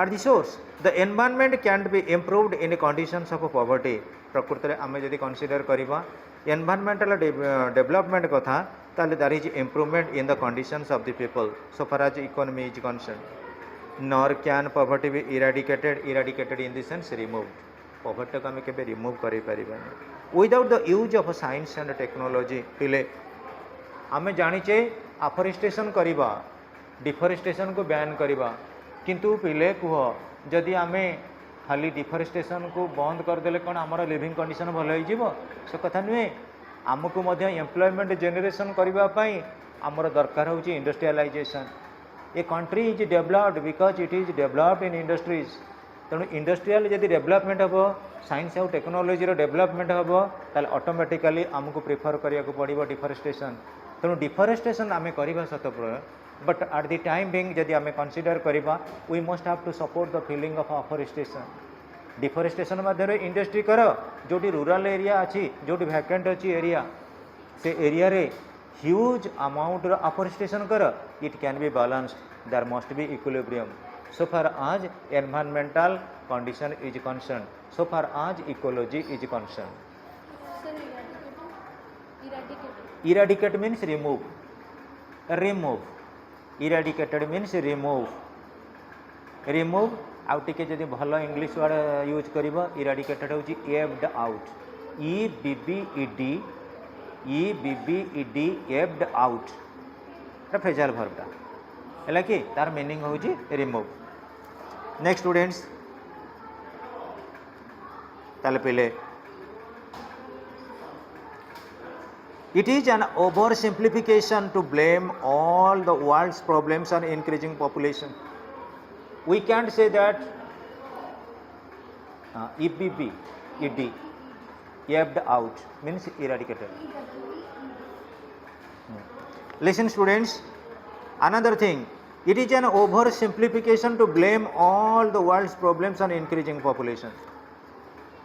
at the source the environment can be improved in conditions of poverty प्रकृति में आम जब कंसीडर करवा एनवायरमेंटल डेवलपमेंट कथा ताले that is improvement in the conditions of the people so far as economy is concern nor can poverty be eradicated in the sense removed poverty को आम के रिमूव कर without the use of science and technology पिले आम जाचे अफरेस्टेशन करवा deforestation को ban करवा किंतु पिले कह जदि आम खाली डिफरेस्टेशन को बंद करदे कौन आमर लिविंग कंडीशन भल हो से कथा नुहे आमको एम्प्लॉयमेंट जेनरेशन करने आमर दरकार हो industrialisation a country is developed because it is developed in industries तेणु इंडस्ट्रियल जदि डेवलपमेंट हम साइंस और टेक्नोलोजी डेवलपमेंट हम ताल ऑटोमेटिकली आमको प्रिफर करिया को पड़ो डिफरेस्टेशन तेणु डिफरेस्टेशन आम करवा सत but at the time being जदि आम कंसीडर करवा we must have to support the feeling of afforestation deforestation मध्य इंडस्ट्री कर जो रूरल एरिया अच्छी जो वैकेंट अच्छी एरिया से एरिया रे ह्यूज अमाउंट अफरेस्टेशन कर it can be balanced there must be equilibrium so far as environmental condition is concerned, so far as ecology is concerned. Sir, eradicate means remove. Eradicated means remove. आउ टिके जदि भल English word use करिबो eradicated होची ebbed out EBBED ebbed out phrasal वर्बटा है कि तार मीनिंग होची रिमूव. नेक्स्ट स्टूडेंट्स ताले पहले it is an oversimplification to blame all the world's problems on increasing population. We can't say that EBBED ebbed out means eradicated. Listen students, another thing, it is an oversimplification to blame all the world's problems on increasing population.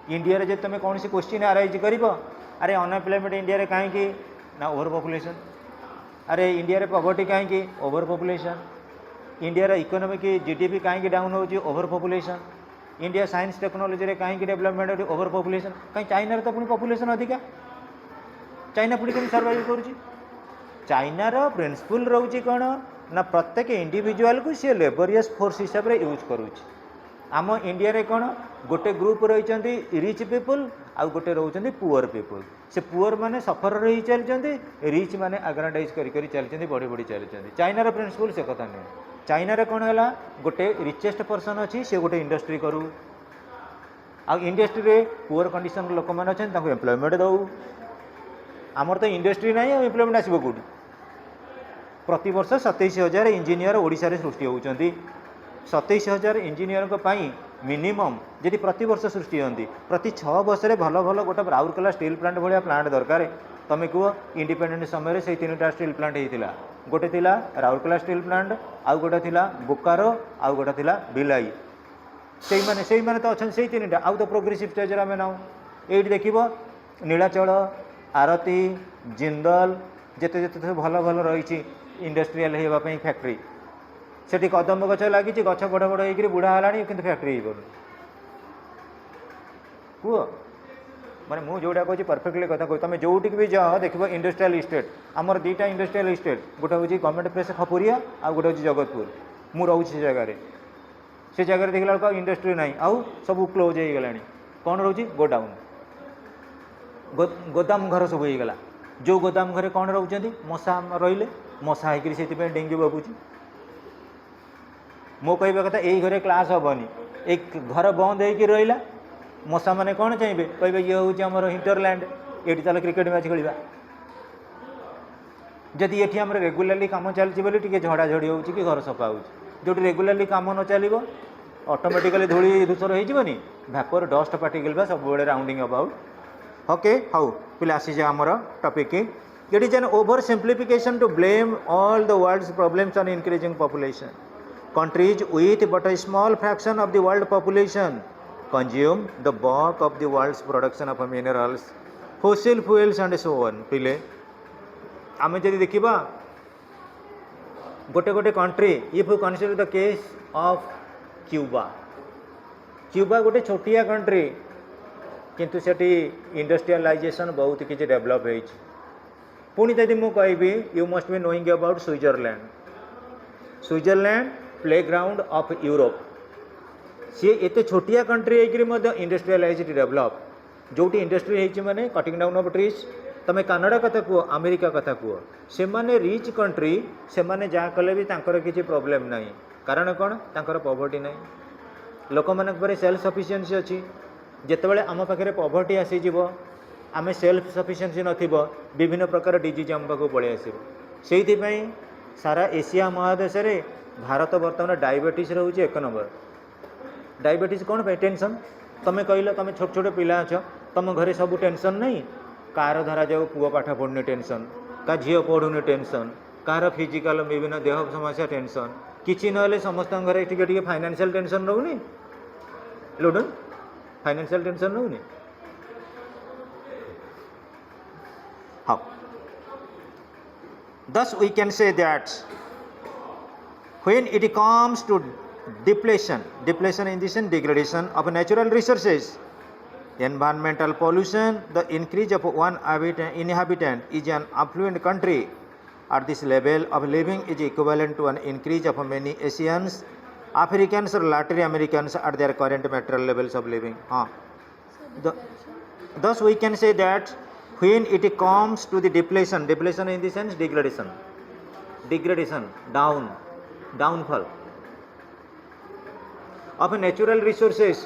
India रे जे तुम कौन सी question arise कर अरे unemployment India रे कहीं ना over population, अरे India रे पॉवर्टी कहीं ओवर पॉपुलेशन, इंडिया रे इकोनॉमिक जीडीपी कहीं डाउन होची over population, India science technology रे कहीं डेवलपमेंट ओवर पॉपुलेशन, कहीं चाइना रे तो पुणी पॉपुलेशन अधिका, चाइना पुणी केमि सर्वाइव करूची. चाइना रो प्रिंसिपल रोची कौन ना प्रत्येक इंडिविजुअल को सी लेबोरियस फोर्स हिसाब रे यूज करूची. आम इंडिया रे कौन गोटे ग्रुप रही रिच पीपुल आउ गोटे रोचंदी पुअर पीपुल. से पुअर माने सफर रही चलते, रिच माने आग्रांडाइज करी चलते बढ़ी बढ़ी चलते. चाइनार प्रिंसिपल से कथा नहीं. चाइना रे कौन है गोटे रिचेस्ट पर्सन अच्छी से गोटे इंडस्ट्री करू आ इंडस्ट्री रे पुअर कंडीशन लोक मैंने अच्छे एम्प्लॉयमेंट दऊ. आमर तो इंडस्ट्री ना एम्प्लॉयमेंट आसो कौटी. प्रति वर्ष 27,000 इंजीनियर ओडिशा रे सृष्टि होउचंदी. 27,000 इंजीनियर मिनिमम जदि प्रति वर्ष सृष्टि होती प्रति 6 वर्ष भल भल गोटे राउरकेला स्टील प्लांट भाया प्लांट दरकार तुम्हें कह इंडिपेंडेंट समय से 3टा स्टील प्लांट होता गोटे थिला राउरकेला स्टील प्लांट आउ गोटे थिला बोकारो आउ गोटे थिला भिलाई से मैंने तो अच्छा से 3टा आउ तो प्रोग्रेसिव स्टेज आम नाऊ ये देख नीलाचल आरती जिंदल जिते जिते भल भल रही इंडस्ट्रियल होगापी फैक्ट्री से कदम गच लगी गच बड़ बड़ हो बुढ़ा है कि फैक्ट्री हो कह माने मु जोड़ा कहूँ परफेक्टली कथा कहूँ तुम जोटिक भी जाओ देख इंडस्ट्रियल इस्टेट आमर 2टा इंडस्ट्रियल इस्टेट गोटे हूँ गवर्नमेंट प्लेस खपुरिया आ गोटे हूँ जगतपुर मु रोचे से जगार से जगह देखला बेलू इंडस्ट्री ना आउ सब क्लोज हो गला कौन रोचे गोडाउन गोदाम घर सब हो गला जो गोदाम घरे कौन रोचे मशा रही मशा होकर डेंगू बबुची मो कहवा कथा यही घरे क्लास हेनी एक घर बंद होकर रहा मशा मैंने कौन चाहिए कहे ये हूँ आम हिंटरलैंड ये चल क्रिकेट मैच खेलवा जदि ये आम रेगुलाली कम चलती बोली टी झड़ाझड़ी हो कि घर सफा हो जो रेगुलाली कम न चलो ऑटोमेटिकली धूली धूसर होनी भापर डस्ट पार्टिकल सब राउंडिंग अबाउट ओके हाउ पे आसी आमर topic it is an over simplification to blame all the world's problems on increasing population countries with but a small fraction of the world population consume the bulk of the world's production of minerals, fossil fuels and so on. पिले आम जब देखा गोटे गोटे country if you consider the case of Cuba Cuba गोटे छोटिया country किंतु सेठी industrialisation बहुत किसी डेवलप हो पुणी जदि मु कहबी you must be knowing about Switzerland playground of Europe सी एत छोटिया कंट्री होकर इंडस्ट्रियलाइज डेवलप जोटी इंडस्ट्री होती माने कटिंग डाउन ऑफ ट्रीज तुम कनाडा कथा कह अमेरिका कथा कह से माने रिच कंट्री से माने जहाँ कले भी तांकर किसी प्रॉब्लम नहीं कारण कौन तांकर पॉवर्टी नहीं लोक मान सेल्फ सफिशिएंसी अच्छी जितेबाला आम पाखे पॉवर्टी आसीज आम सेल्फ सफिशिएंसी नथिबो विभिन्न प्रकार डिजीज आम पाक पलि आसो से सारा एशिया महादेश रे भारत बर्तमान डायबिटीज रोचे 1 नंबर डायबिटीज कौन पे टेंशन तुम कहल तुम छोट छोट पिला अच्छ तुम घरे सब टेंशन नहीं कार धरा जाओ पुओ पाठ पढ़ुनी टेंशन का झील पढ़ुनी टेंशन कार फिजिकल विभिन्न देह समस्या टेंशन किसी ना समस्त घर टे फाइनेंशियल टेंशन रोनी लुडन फाइनेंशियल टेंशन रोनी हाँ thus we can say that when it comes to depletion in the sense degradation of natural resources, environmental pollution, the increase of one inhabitant is an affluent country at this level of living is equivalent to an increase of many Asians, Africans or Latin Americans at their current material levels of living. Thus we can say that when it comes to the depletion in the sense degradation downfall of natural resources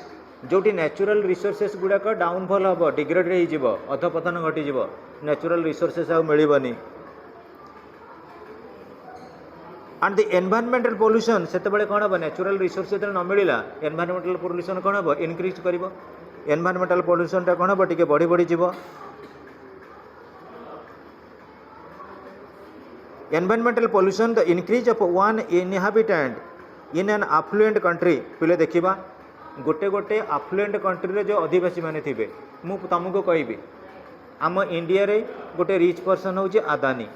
जोटी natural resources गुड़ाक downfall हम degrade हो अधपतन घटी natural resources आ मिलबनी and the environmental pollution से कौन हम नेचुरल रिसोर्स जो न मिलला एनवायरमेंटल पोल्यूशन कौन हम इनक्रीज कर एनवायरमेंटल पोल्यूशन कौन हम टे बढ़ी बढ़ी जीव environmental pollution the increase of one inhabitant in an affluent country पिले देखा गोटे गोटे affluent कंट्री रे जो आदिवासी माने थिबे मु तुमको कहबी आम इंडिया रे गोटे रिच पर्सन होची आदानी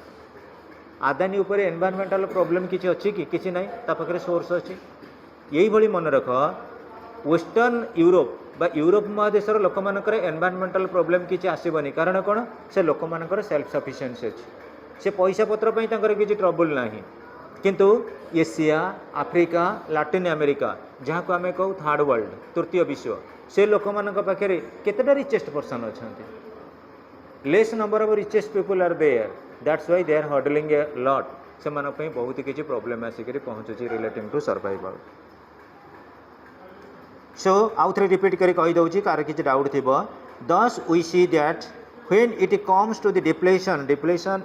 आदानी ऊपर एनवायरमेंटल प्रॉब्लम किसी अच्छी कि किसी नहीं ता पाखरे सोर्स अच्छी यही भली मन रख वेस्टर्न यूरोप बा यूरोप महादेशर लोक मानकर एनवायरमेंटल प्रॉब्लम किसी आसबनी कारण कौन से लोक मानकर सेल्फ सफिशिएंसी अच्छी से पैसा पत्र पई तांकर किसी ट्रबल नाही किंतु एशिया आफ्रिका लाटिन अमेरिका जहाँ को आम कहू थर्ड वर्ल्ड तृतीय विश्व से लोक मान पाखे केतेटा रिचेस्ट पर्सन अच्छा less number of richest people are there that's why they are hurdling a lot से बहुत किसी प्रॉब्लम आसिक पहुँचुची रिलेटिंग टू सर्वाइवल सो आउ थे रिपीट कर कहीदे कार किसी डाउट थी this we see that when it comes to the depletion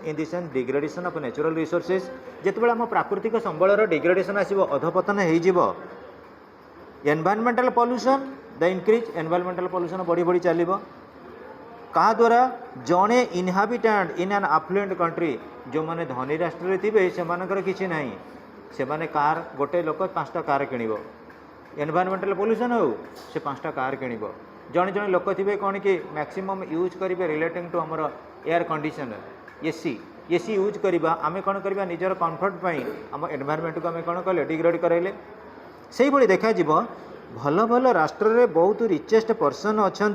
in the sense degradation of natural resources जेतेबेला हम प्राकृतिक संबलर डिग्रेडेशन आसीबो अधपतन हो जिवो environmental pollution the increase environmental pollution बढ़ी बढ़ी चलिबो कहा द्वारा जड़े इनहाबिटेंट इन एन आफ्लुएंट कंट्री जो मैंने धनी राष्ट्र थे से किसी ना से माने कार गोटे लोक 5टा कार किणव एनवायरमेंटल पोल्यूशन हो से 5टा कार किणव जड़े जड़े लोक थे कौन कि मैक्सिमम यूज करेंगे रिलेटिंग टू आमर एयर कंडीशनर एसी यूज करवा आम कौन करवा निजर कम्फर्ट आम एनवायरमेंट को आम कौन कले डिग्रेड कराइले से भाई देखा भल भल राष्ट्र रे बहुत रिचेस्ट पर्सन अच्छा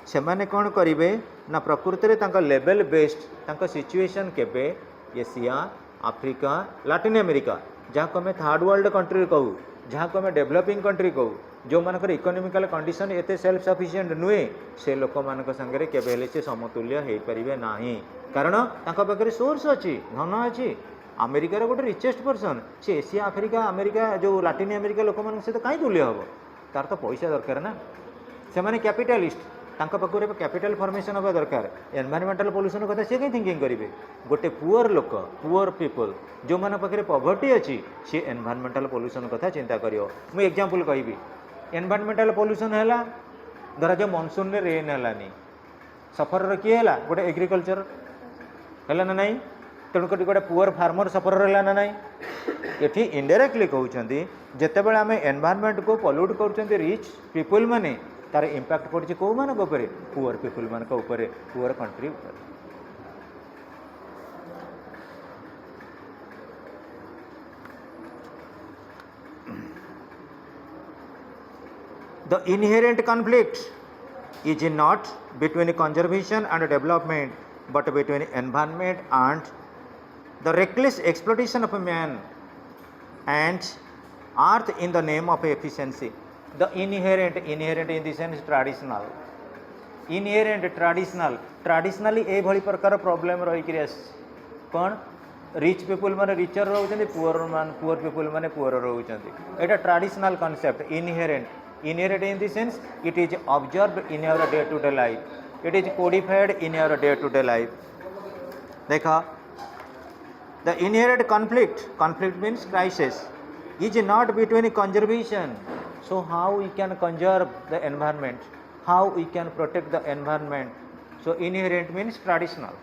से मैंने कौन करेंगे ना प्रकृति में लेवल बेस्ड सिचुएशन केबे एशिया आफ्रिका लाटिन अमेरिका जहाँ को आम थर्ड वर्ल्ड कंट्री कहू जहाँ को आम डेवलपिंग कंट्री कहू जो मानकर इकोनॉमिकल कंडीशन एते सेल्फ सफिशिएंट नुहे से लोक मान संगे केबे से समतुल्य हो पारे ना कारण पाखे सोर्स अच्छी धन अच्छी अमेरिकार गोटे रिचेस्ट पर्सन से एशिया आफ्रिका अमेरिका जो लाटिन अमेरिका लोक मान सहित कहीं तुल्य हम तार तो पैसा दरकार ना से माने कैपिटालिस्ट पाखे कैपिटल फॉर्मेशन हवा दरकार एनवायरमेंटल पोल्यूशन कथा सी कहीं थिंकिंग करेंगे गोटे पुअर लोक पुअर पीपल जो मान पाखे पॉवर्टी अच्छी सी एनवायरमेंटल पोल्यूशन कथा चिंता करियो मुझे एग्जांपल कहबी एनवायरमेंटल पोल्यूशन है धरा जो मनसून में रेन है सफर किए है गोटे एग्रिकल्चर है ना नहीं तेणुक गोटे पुअर फार्मर सफर रहा ना नहीं ये इनडायरेक्टली कहते जिते बड़े आम एनवायरमेंट को पल्यूट कर रिच पीपुल माने तार इंपैक्ट पड़े कौ मान पुअर पीपुल मान poor country the inherent conflict is not between conservation and development but between environment and the reckless exploitation of a man and earth in the name of efficiency. The inherent in the sense traditional traditionally ए भली प्रकार problem रही कौन rich people माने richer रोचंदी poor people माने poor रोचंदी एटा traditional concept inherent in the sense it is observed in your day to day life it is codified in your day to day life. देखा the inherent conflict means crisis is not between conservation. So how we can conserve the environment, how we can protect the environment. So inherent means traditional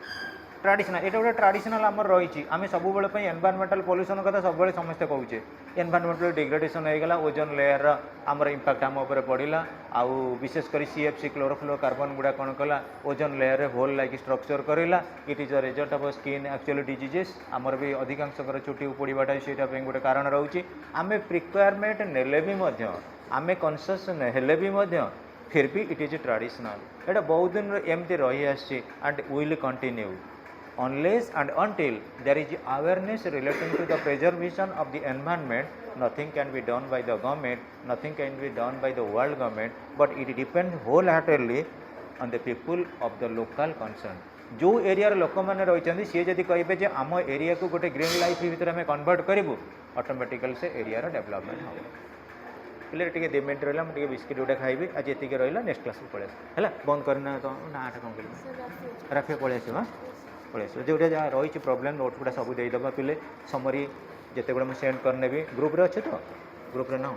ये गोटे traditional आम रही आम सब environmental pollution कथा सब समस्ते कहूचे एनवायरमेंटल डिग्रेडेशन होगा ओजोन लेयर आमर इंपैक्ट आम उपर पड़ा आउ विशेषकर CFC क्लोरोफ्लोरो कार्बन गुड़ा कौन कला ozone layer hole like structure करेला it is a result of skin actually diseases आमर भी अधिकांश चुटी उपड़ाटा से गोटे कारण रोचे आम प्रिक्वायरमेंट नेले भी आम कनसीयस हेले भी फिर भी इट इज ट्रेडिशनल एटा बहुत दिन एमती रही आसी and will continue unless and until there is awareness relating to the preservation of the environment. Nothing can be done by the government, nothing can be done by the world government, but it depends wholeheartedly on the people of the local concern. जो area लोक मैंने रही सी जदि कहे आम area को गोटे green life भीतर आम कन्वर्ट करूँ ऑटोमेटिकल से एरिया डेवलपमेंट हम पे टे 2 मिनट रहा मुझे बिस्किट गोटे खाइबी आज ये रहा नेक्स्ट क्लास को पड़े है बंद करना तो ना कौन कर राफे पलि आस पलि आस जो रही प्रोब्लेम नोट गुड़ा सब देदेबा पे समरी जिते गुड़ा मुझे सेंड करने ग्रुप रे अच्छे तो ग्रुप रे ना